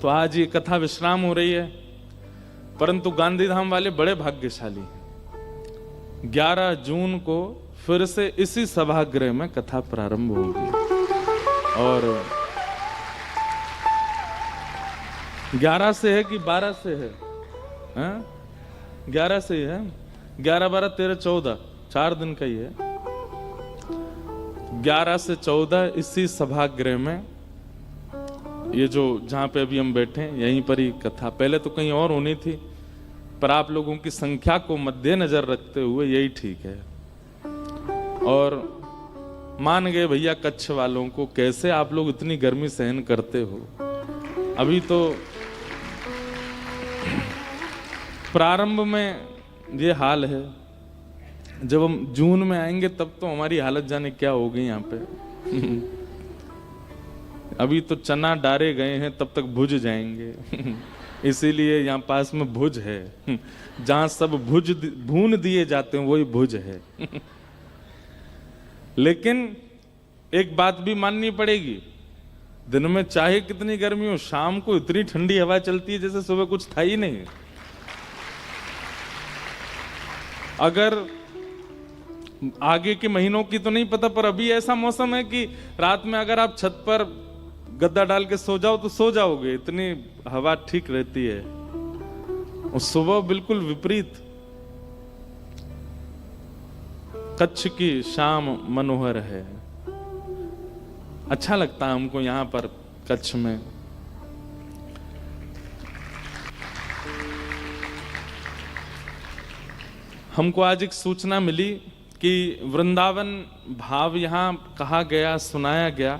तो आज ये कथा विश्राम हो रही है, परंतु गांधीधाम वाले बड़े भाग्यशाली हैं। 11 जून को फिर से इसी सभागृह में कथा प्रारंभ होगी और 11 से है कि 12 से है? 11 से ही है। 11, 12, 13, 14 4 दिन का ही है। 11 से 14 इसी सभागृह में, ये जो जहां पे अभी हम बैठे हैं यहीं पर ही कथा, पहले तो कहीं और होनी थी, पर आप लोगों की संख्या को मद्देनजर रखते हुए यही ठीक है। और मान गए भैया कच्छ वालों को, कैसे आप लोग इतनी गर्मी सहन करते हो। अभी तो प्रारंभ में ये हाल है, जब हम जून में आएंगे तब तो हमारी हालत जाने क्या होगी यहाँ पे। अभी तो चना डारे गए हैं, तब तक भुज जाएंगे। इसीलिए यहाँ पास में भुज है, जहां सब भून दिए जाते हैं वही भुज है। लेकिन एक बात भी माननी पड़ेगी, दिन में चाहे कितनी गर्मी हो, शाम को इतनी ठंडी हवा चलती है जैसे सुबह कुछ था ही नहीं। अगर आगे के महीनों की तो नहीं पता, पर अभी ऐसा मौसम है कि रात में अगर आप छत पर गद्दा डाल के सो जाओ तो सो जाओगे, इतनी हवा ठीक रहती है। और सुबह बिल्कुल विपरीत। कच्छ की शाम मनोहर है। अच्छा लगता है हमको यहां पर कच्छ में। हमको आज एक सूचना मिली कि वृंदावन भाव यहां कहा गया, सुनाया गया,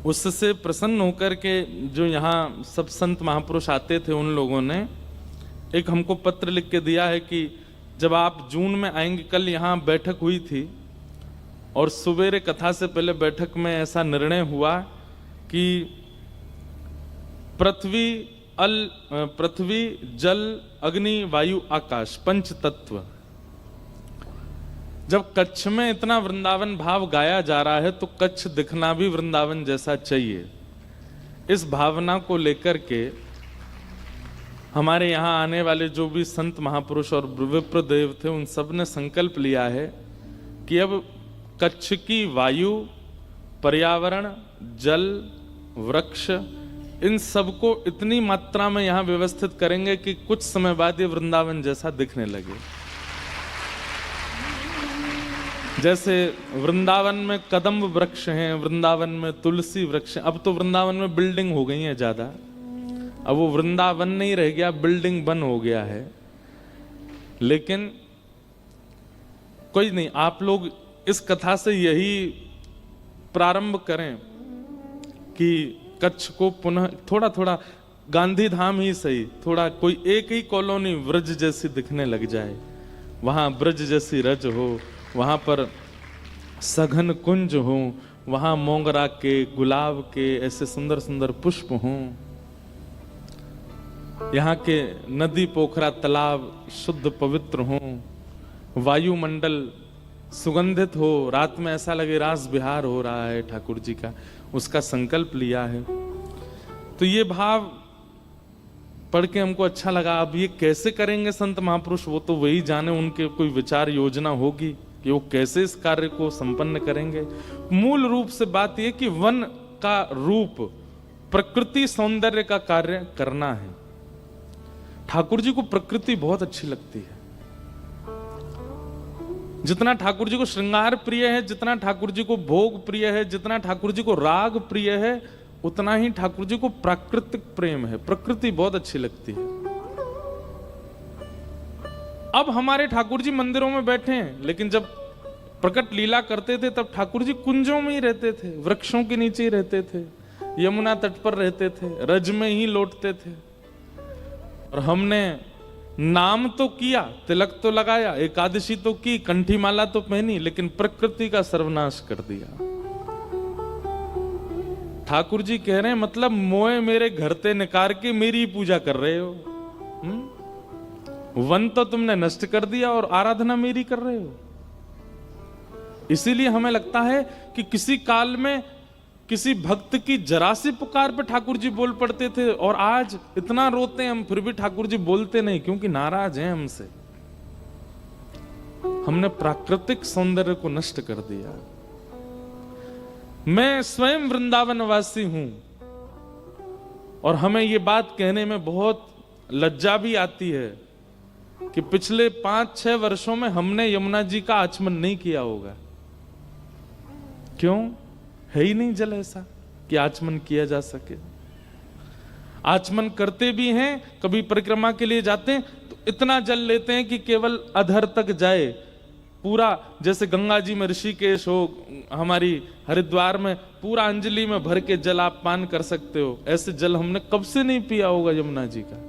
उससे प्रसन्न होकर के जो यहाँ सब संत महापुरुष आते थे उन लोगों ने एक हमको पत्र लिख के दिया है कि जब आप जून में आएंगे, कल यहाँ बैठक हुई थी और सुबेरे कथा से पहले बैठक में ऐसा निर्णय हुआ कि पृथ्वी जल अग्नि वायु आकाश 5 तत्व, जब कच्छ में इतना वृंदावन भाव गाया जा रहा है तो कच्छ दिखना भी वृंदावन जैसा चाहिए। इस भावना को लेकर के हमारे यहाँ आने वाले जो भी संत महापुरुष और विप्र देव थे, उन सब ने संकल्प लिया है कि अब कच्छ की वायु, पर्यावरण, जल, वृक्ष, इन सबको इतनी मात्रा में यहाँ व्यवस्थित करेंगे कि कुछ समय बाद ये वृंदावन जैसा दिखने लगे। जैसे वृंदावन में कदम्ब वृक्ष हैं, वृंदावन में तुलसी वृक्ष हैं। अब तो वृंदावन में बिल्डिंग हो गई है ज्यादा, अब वो वृंदावन नहीं रह गया, बिल्डिंग बन हो गया है। लेकिन कोई नहीं, आप लोग इस कथा से यही प्रारंभ करें कि कच्छ को पुनः थोड़ा थोड़ा गांधीधाम ही सही, थोड़ा कोई एक ही कॉलोनी ब्रज जैसी दिखने लग जाए, वहां ब्रज जैसी रज हो, वहां पर सघन कुंज हो, वहां मोगरा के, गुलाब के ऐसे सुंदर सुंदर पुष्प हों, यहाँ के नदी पोखरा तालाब शुद्ध पवित्र हों, वायुमंडल सुगंधित हो, रात में ऐसा लगे रास विहार हो रहा है ठाकुर जी का, उसका संकल्प लिया है। तो ये भाव पढ़ के हमको अच्छा लगा। अब ये कैसे करेंगे संत महापुरुष, वो तो वही जाने, उनके कोई विचार योजना होगी कि वो कैसे इस कार्य को संपन्न करेंगे। मूल रूप से बात यह कि वन का रूप प्रकृति सौंदर्य का कार्य करना है। ठाकुर जी को प्रकृति बहुत अच्छी लगती है। जितना ठाकुर जी को श्रृंगार प्रिय है, जितना ठाकुर जी को भोग प्रिय है, जितना ठाकुर जी को राग प्रिय है, उतना ही ठाकुर जी को प्राकृतिक प्रेम है, प्रकृति बहुत अच्छी लगती है। अब हमारे ठाकुर जी मंदिरों में बैठे हैं, लेकिन जब प्रकट लीला करते थे तब ठाकुर जी कुंजों में ही रहते थे, वृक्षों के नीचे ही रहते थे, यमुना तट पर रहते थे, रज में ही लौटते थे। और हमने नाम तो किया, तिलक तो लगाया, एकादशी तो की, कंठी माला तो पहनी, लेकिन प्रकृति का सर्वनाश कर दिया। ठाकुर जी कह रहे हैं मतलब मोए मेरे घर ते निकार के मेरी पूजा कर रहे हो। वन तो तुमने नष्ट कर दिया और आराधना मेरी कर रहे हो। इसीलिए हमें लगता है कि किसी काल में किसी भक्त की जरा सी पुकार पे ठाकुर जी बोल पड़ते थे, और आज इतना रोते हैं हम फिर भी ठाकुर जी बोलते नहीं, क्योंकि नाराज हैं हमसे। हमने प्राकृतिक सौंदर्य को नष्ट कर दिया। मैं स्वयं वृंदावनवासी हूं और हमें ये बात कहने में बहुत लज्जा भी आती है कि पिछले 5-6 वर्षों में हमने यमुना जी का आचमन नहीं किया होगा। क्यों? है ही नहीं जल ऐसा कि आचमन किया जा सके। आचमन करते भी हैं, कभी परिक्रमा के लिए जाते हैं तो इतना जल लेते हैं कि केवल अधर तक जाए पूरा। जैसे गंगा जी में ऋषिकेश हो, हमारी हरिद्वार में पूरा अंजलि में भर के जल आप पान कर सकते हो, ऐसे जल हमने कब से नहीं पिया होगा यमुना जी का।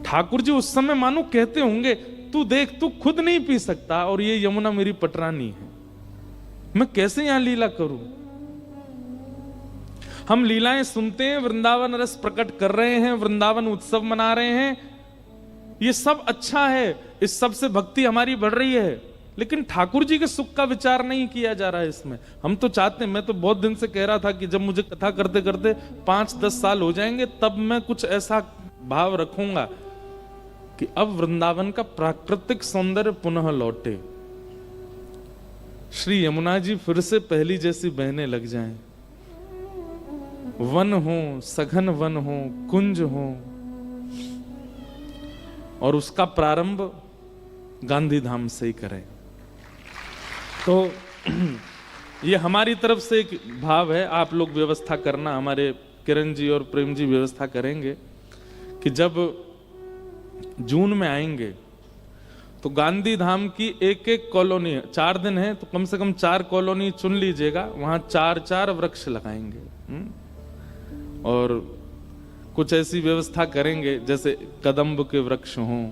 ठाकुर जी उस समय मानो कहते होंगे, तू देख तू खुद नहीं पी सकता और ये यमुना मेरी पटरानी है, मैं कैसे यहां लीला करूं। हम लीलाएं सुनते हैं, वृंदावन रस प्रकट कर रहे हैं, वृंदावन उत्सव मना रहे हैं, ये सब अच्छा है, इस सब से भक्ति हमारी बढ़ रही है, लेकिन ठाकुर जी के सुख का विचार नहीं किया जा रहा है इसमें। हम तो चाहते हैं, मैं तो बहुत दिन से कह रहा था कि जब मुझे कथा करते करते 5-10 साल हो जाएंगे तब मैं कुछ ऐसा भाव रखूंगा कि अब वृंदावन का प्राकृतिक सौंदर्य पुनः लौटे, श्री यमुना जी फिर से पहली जैसी बहने लग जाएं, वन हो, सघन वन हो, कुंज हो, और उसका प्रारंभ गांधी धाम से ही करें। तो ये हमारी तरफ से एक भाव है, आप लोग व्यवस्था करना, हमारे किरण जी और प्रेम जी व्यवस्था करेंगे कि जब जून में आएंगे तो गांधी धाम की एक कॉलोनी, 4 दिन है तो कम से कम 4 कॉलोनी चुन लीजिएगा, वहां 4-4 वृक्ष लगाएंगे। और कुछ ऐसी व्यवस्था करेंगे जैसे कदम्ब के वृक्ष हों,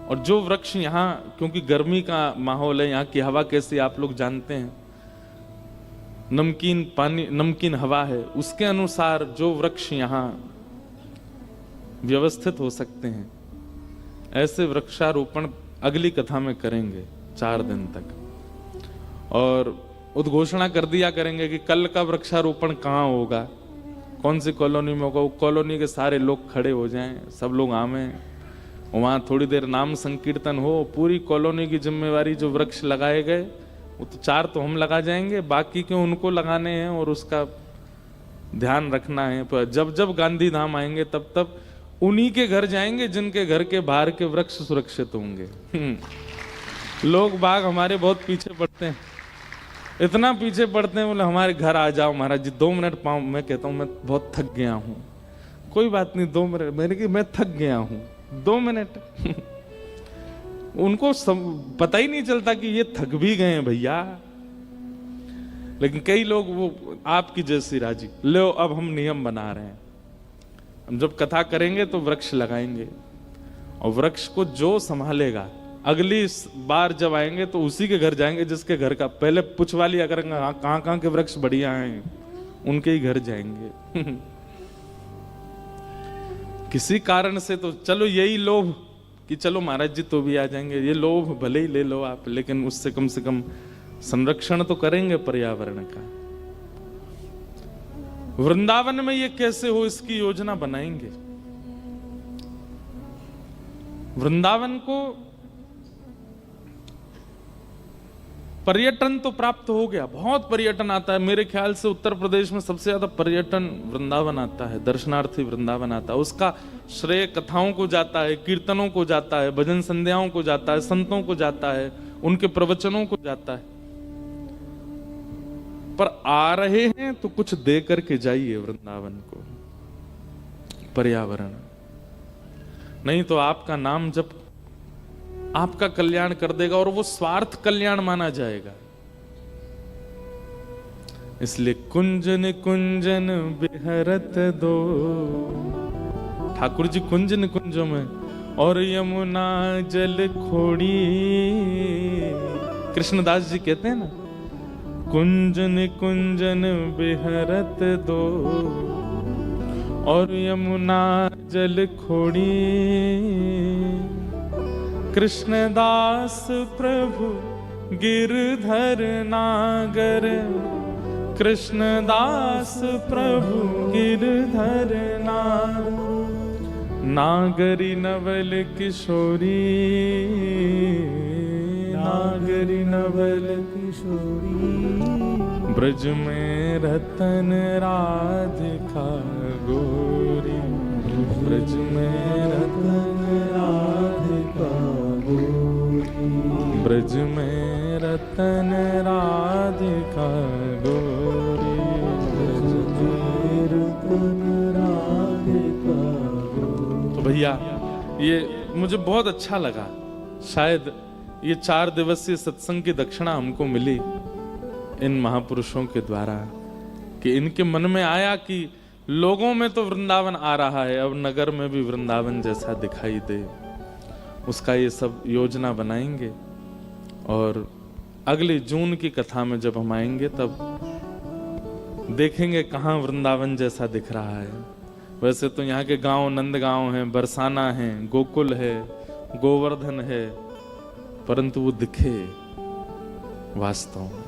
और जो वृक्ष यहाँ, क्योंकि गर्मी का माहौल है, यहाँ की हवा कैसी आप लोग जानते हैं, नमकीन पानी, नमकीन हवा है, उसके अनुसार जो वृक्ष यहाँ व्यवस्थित हो सकते हैं, ऐसे वृक्षारोपण अगली कथा में करेंगे 4 दिन तक। और उद्घोषणा कर दिया करेंगे कि कल का वृक्षारोपण कहाँ होगा, कौन सी कॉलोनी में होगा, वो कॉलोनी के सारे लोग खड़े हो जाएं, सब लोग आवें, वहां थोड़ी देर नाम संकीर्तन हो, पूरी कॉलोनी की जिम्मेवारी, जो वृक्ष लगाए गए वो तो 4 तो हम लगा जाएंगे, बाकी के उनको लगाने हैं और उसका ध्यान रखना है। पर जब जब गांधी धाम आएंगे तब तब उन्हीं के घर जाएंगे जिनके घर के बाहर के वृक्ष सुरक्षित होंगे। लोग बाग हमारे बहुत पीछे पड़ते हैं, इतना पीछे पड़ते हैं, बोले हमारे घर आ जाओ महाराज जी, 2 मिनट पाऊं। मैं कहता हूं मैं बहुत थक गया हूं। कोई बात नहीं, 2 मिनट, मैंने कि मैं थक गया हूं, 2 मिनट। उनको पता ही नहीं चलता कि ये थक भी गए हैं भैया। लेकिन कई लोग वो आपकी जैसी राजी, लो अब हम नियम बना रहे हैं, हम जब कथा करेंगे तो वृक्ष लगाएंगे, और वृक्ष को जो संभालेगा अगली बार जब आएंगे तो उसी के घर जाएंगे जिसके घर का पहले पुछवा लिया करेंगे, कहाँ कहाँ के वृक्ष बढ़िया हैं, उनके ही घर जाएंगे। किसी कारण से तो चलो यही लोभ कि चलो महाराज जी तो भी आ जाएंगे, ये लोभ भले ही ले लो आप, लेकिन उससे कम से कम संरक्षण तो करेंगे पर्यावरण का। वृंदावन में ये कैसे हो, इसकी योजना बनाएंगे। वृंदावन को पर्यटन तो प्राप्त हो गया, बहुत पर्यटन आता है, मेरे ख्याल से उत्तर प्रदेश में सबसे ज्यादा पर्यटन वृंदावन आता है, दर्शनार्थी वृंदावन आता है। उसका श्रेय कथाओं को जाता है, कीर्तनों को जाता है, भजन संध्याओं को जाता है, संतों को जाता है, उनके प्रवचनों को जाता है। पर आ रहे हैं तो कुछ दे करके जाइए वृंदावन को, पर्यावरण, नहीं तो आपका नाम जब आपका कल्याण कर देगा और वो स्वार्थ कल्याण माना जाएगा। इसलिए कुंजन कुंजन बिहरत दो, ठाकुर जी कुंजन कुंजों में, और यमुना जल खोड़ी, कृष्णदास जी कहते हैं ना, कुंजन कुंजन बिहरत दो और यमुना जल खोड़ी, कृष्णदास प्रभु गिरधर नागर कृष्णदास प्रभु गिरधर नागरी नवल किशोरी, नागरी नवल किशोरी, ब्रज में रतन राधिका गोरी, ब्रज में रतन राधिका गोरी, ब्रज में रतन राधिका गोरी, ब्रज में रतन राधिका गोरी। तो भैया ये मुझे बहुत अच्छा लगा। शायद ये 4 दिवसीय सत्संग की दक्षिणा हमको मिली इन महापुरुषों के द्वारा, कि इनके मन में आया कि लोगों में तो वृंदावन आ रहा है, अब नगर में भी वृंदावन जैसा दिखाई दे, उसका ये सब योजना बनाएंगे। और अगली जून की कथा में जब हम आएंगे तब देखेंगे कहाँ वृंदावन जैसा दिख रहा है। वैसे तो यहाँ के गांव नंदगांव हैं, बरसाना है, गोकुल है, गोवर्धन है, परंतु वो दिखे वास्तव में।